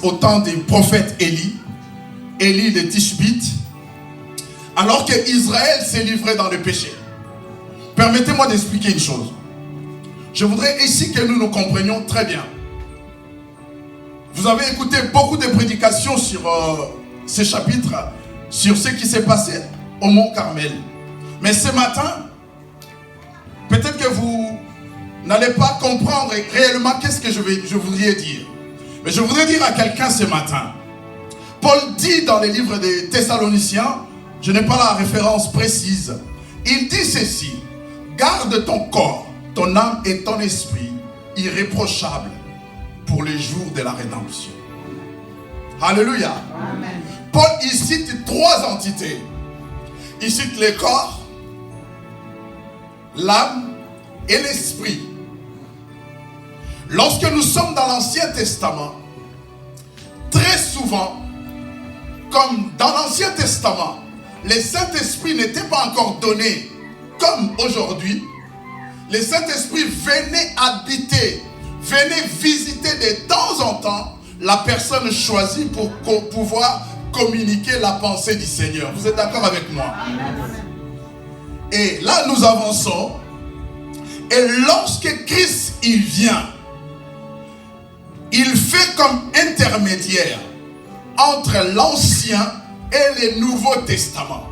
au temps du prophète Élie de Tishbite, alors que Israël s'est livré dans le péché. Permettez-moi d'expliquer une chose. Je voudrais ici que nous nous comprenions très bien. Vous avez écouté beaucoup de prédications sur ces chapitres, sur ce qui s'est passé au Mont Carmel. Mais ce matin, peut-être que vous n'allez pas comprendre réellement qu'est-ce que je voudrais dire. Mais je voudrais dire à quelqu'un ce matin. Paul dit dans les livres des Thessaloniciens, je n'ai pas la référence précise, il dit ceci: garde ton corps, ton âme et ton esprit irréprochables pour les jours de la rédemption. Alléluia. Amen. Paul il cite trois entités. Il cite le corps, l'âme et l'esprit. Lorsque nous sommes dans l'Ancien Testament, très souvent, comme dans l'Ancien Testament, le Saint-Esprit n'était pas encore donné comme aujourd'hui. Le Saint-Esprit venait habiter, venait visiter de temps en temps la personne choisie pour pouvoir communiquer la pensée du Seigneur. Vous êtes d'accord avec moi? Et là, nous avançons. Et lorsque Christ il vient, il fait comme intermédiaire entre l'Ancien et le Nouveau Testament.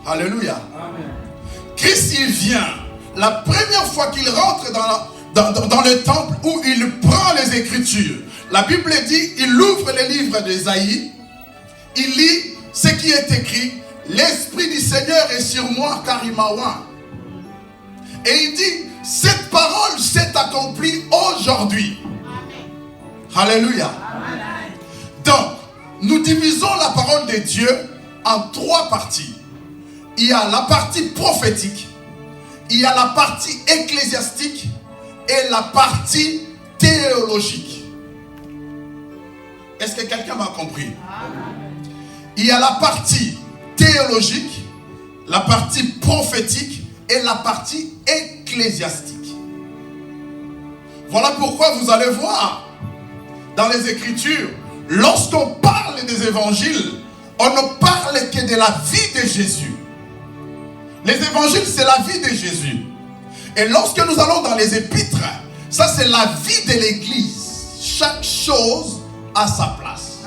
Alléluia. Amen. Christ il vient, la première fois qu'il rentre dans le temple où il prend les Écritures, la Bible dit, il ouvre les livres d'Ésaïe, il lit ce qui est écrit, l'Esprit du Seigneur est sur moi car il m'a oint. Et il dit, cette parole s'est accomplie aujourd'hui. Alléluia. Amen. Donc, nous divisons la parole de Dieu en trois parties. Il y a la partie prophétique, il y a la partie ecclésiastique et la partie théologique. Est-ce que quelqu'un m'a compris? Il y a la partie théologique, la partie prophétique et la partie ecclésiastique. Voilà pourquoi vous allez voir dans les Écritures, lorsqu'on parle des évangiles, on ne parle que de la vie de Jésus. Les évangiles, c'est la vie de Jésus. Et lorsque nous allons dans les épîtres, ça c'est la vie de l'église. Chaque chose a sa place.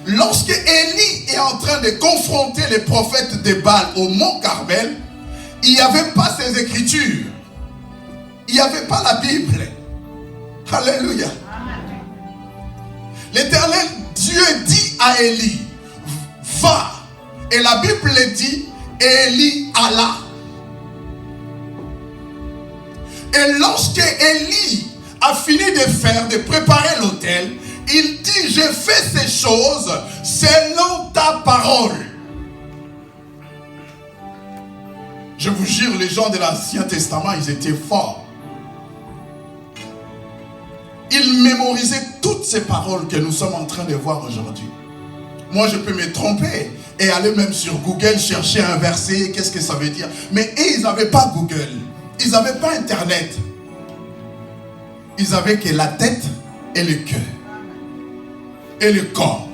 Lorsque Élie est en train de confronter les prophètes de Baal au Mont Carmel, il n'y avait pas ces écritures. Il n'y avait pas la Bible. Alléluia. L'Éternel Dieu dit à Élie, va. Et la Bible dit, Élie alla. Et lorsque Élie a fini de préparer l'autel, il dit, je fais ces choses selon ta parole. Je vous jure, les gens de l'Ancien Testament, ils étaient forts. Ils mémorisaient toutes ces paroles que nous sommes en train de voir aujourd'hui. Moi, je peux me tromper et aller même sur Google chercher un verset, qu'est-ce que ça veut dire. Mais eux, ils n'avaient pas Google. Ils n'avaient pas Internet. Ils avaient que la tête et le cœur. Et le corps.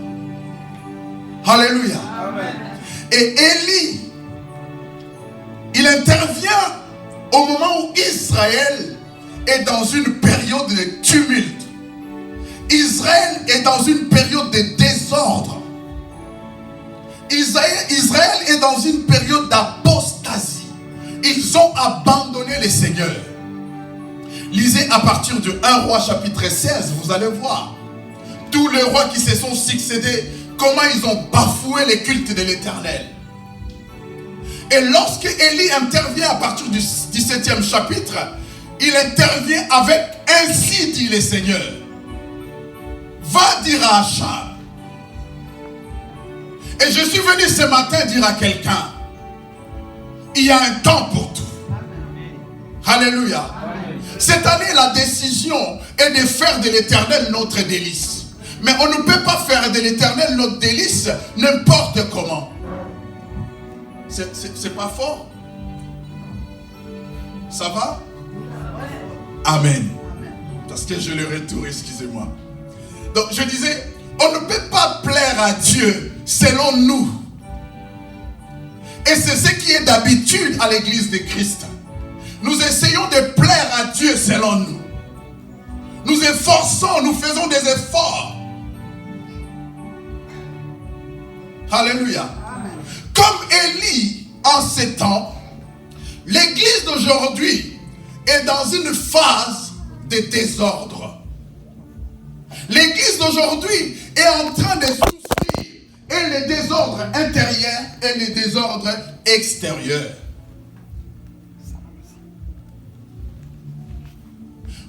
Alléluia. Amen. Et Élie, il intervient au moment où Israël est dans une période de tumulte. Israël est dans une période de désordre. Israël est dans une période d'apostasie. Ils ont abandonné le Seigneur. Lisez à partir de 1 Roi chapitre 16, vous allez voir. Tous les rois qui se sont succédés, comment ils ont bafoué les cultes de l'Éternel. Et lorsque Élie intervient à partir du 17e chapitre, il intervient avec « Ainsi dit le Seigneur ». Va dire à Achab. Et je suis venu ce matin dire à quelqu'un, il y a un temps pour tout. Alléluia. Amen. Cette année, la décision est de faire de l'Éternel notre délice. Mais on ne peut pas faire de l'Éternel notre délice n'importe comment. C'est pas fort? Ça va? Amen. Parce que je le retourne, excusez-moi. Donc je disais, on ne peut pas plaire à Dieu selon nous. Et c'est ce qui est d'habitude à l'église de Christ. Nous essayons de plaire à Dieu selon nous. Nous efforçons, nous faisons des efforts. Alléluia. Amen. Comme Élie en ces temps, l'église d'aujourd'hui est dans une phase de désordre. L'église d'aujourd'hui est en train de souffrir et les désordres intérieurs et les désordres extérieurs.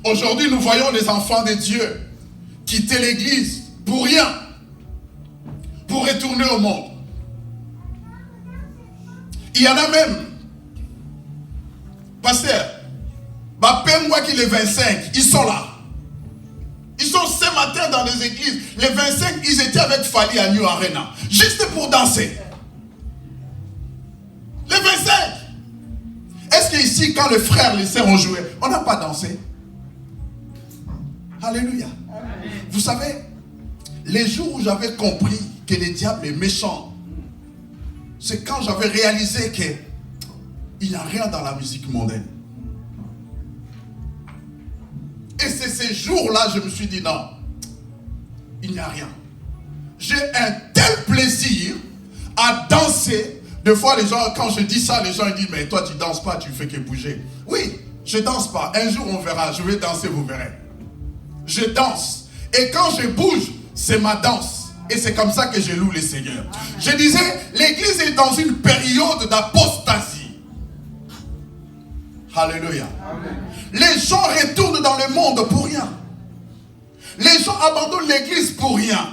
Aujourd'hui, nous voyons les enfants de Dieu quitter l'église pour rien, pour retourner au monde. Il y en a même, pasteur, moi qui les 25, ils sont là. Ils sont ce matin dans les églises. Les 25, ils étaient avec Fali à New Arena. Juste pour danser. Les 25. Est-ce qu'ici, quand les frères et les sœurs ont joué, on n'a pas dansé? Alléluia. Amen. Vous savez, les jours où j'avais compris que le diable est méchant, c'est quand j'avais réalisé qu'il n'y a rien dans la musique mondaine. Et c'est ces jours-là, je me suis dit non, il n'y a rien. J'ai un tel plaisir à danser. Des fois, les gens, quand je dis ça, les gens ils disent, mais toi tu danses pas, tu fais que bouger. Oui, je danse pas. Un jour on verra, je vais danser, vous verrez. Je danse. Et quand je bouge, c'est ma danse. Et c'est comme ça que je loue le Seigneur. Je disais, l'église est dans une période d'apostasie. Alléluia. Amen. Les gens retournent dans le monde pour rien. Les gens abandonnent l'église pour rien.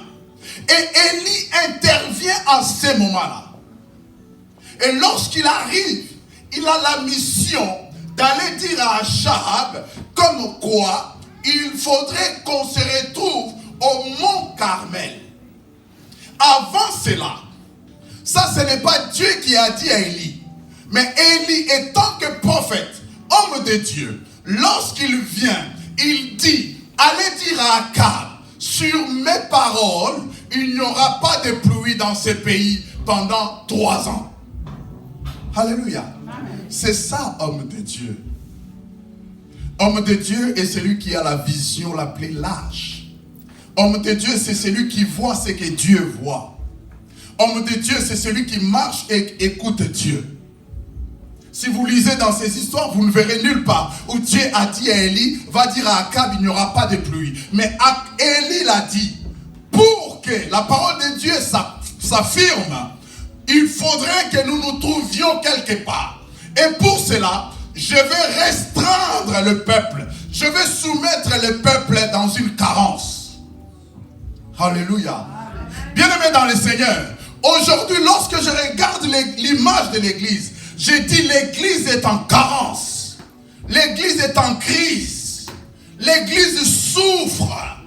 Et Élie intervient à ce moment-là. Et lorsqu'il arrive, il a la mission d'aller dire à Achab comme quoi il faudrait qu'on se retrouve au mont Carmel. Avant cela, ça ce n'est pas Dieu qui a dit à Élie, mais Élie étant que prophète, homme de Dieu, lorsqu'il vient, il dit, allez dire à Akab, sur mes paroles, il n'y aura pas de pluie dans ce pays pendant 3 ans. Alléluia. C'est ça, homme de Dieu. Homme de Dieu est celui qui a la vision la plus large. Homme de Dieu, c'est celui qui voit ce que Dieu voit. Homme de Dieu, c'est celui qui marche et écoute Dieu. Si vous lisez dans ces histoires, vous ne verrez nulle part où Dieu a dit à Élie, va dire à Akab, il n'y aura pas de pluie. Mais Élie l'a dit, pour que la parole de Dieu s'affirme, il faudrait que nous nous trouvions quelque part. Et pour cela, je vais restreindre le peuple. Je vais soumettre le peuple dans une carence. Alléluia. Bien-aimés dans le Seigneur, aujourd'hui, lorsque je regarde l'image de l'église, j'ai dit l'église est en carence. L'église est en crise. L'église souffre.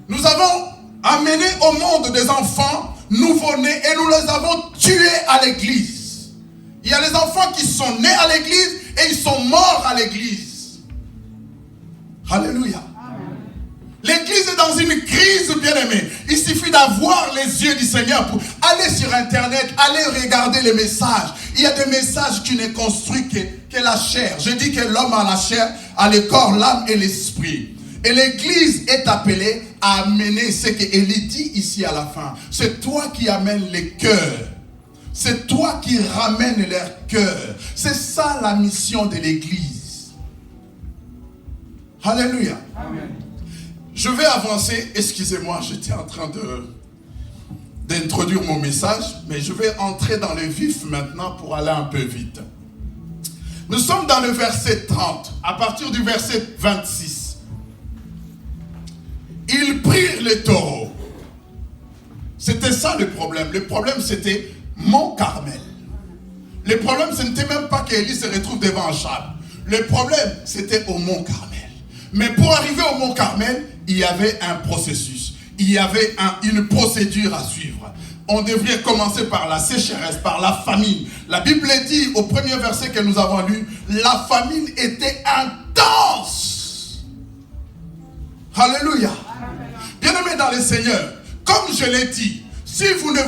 Nous avons amené au monde des enfants nouveau-nés et nous les avons tués à l'église. Il y a les enfants qui sont nés à l'église et ils sont morts à l'église. Alléluia. L'église est dans une crise, bien-aimée. Il suffit d'avoir les yeux du Seigneur pour aller sur Internet, aller regarder les messages. Il y a des messages qui ne construisent que la chair. Je dis que l'homme a la chair, a le corps, l'âme et l'esprit. Et l'église est appelée à amener ce qu'Élie dit ici à la fin. C'est toi qui amènes les cœurs. C'est toi qui ramènes leur cœur. C'est ça la mission de l'église. Alléluia. Amen. Je vais avancer, excusez-moi, j'étais en train d'introduire mon message, mais je vais entrer dans le vif maintenant pour aller un peu vite. Nous sommes dans le verset 30, à partir du verset 26. Ils prirent les taureaux. C'était ça le problème. Le problème c'était Mont Carmel. Le problème ce n'était même pas qu'Élie se retrouve devant Achab. Le problème c'était au Mont Carmel. Mais pour arriver au Mont Carmel, il y avait un processus. Il y avait une procédure à suivre. On devrait commencer par la sécheresse, par la famine. La Bible dit au premier verset que nous avons lu, la famine était intense. Alléluia. Bien-aimés dans le Seigneur, comme je l'ai dit, si vous ne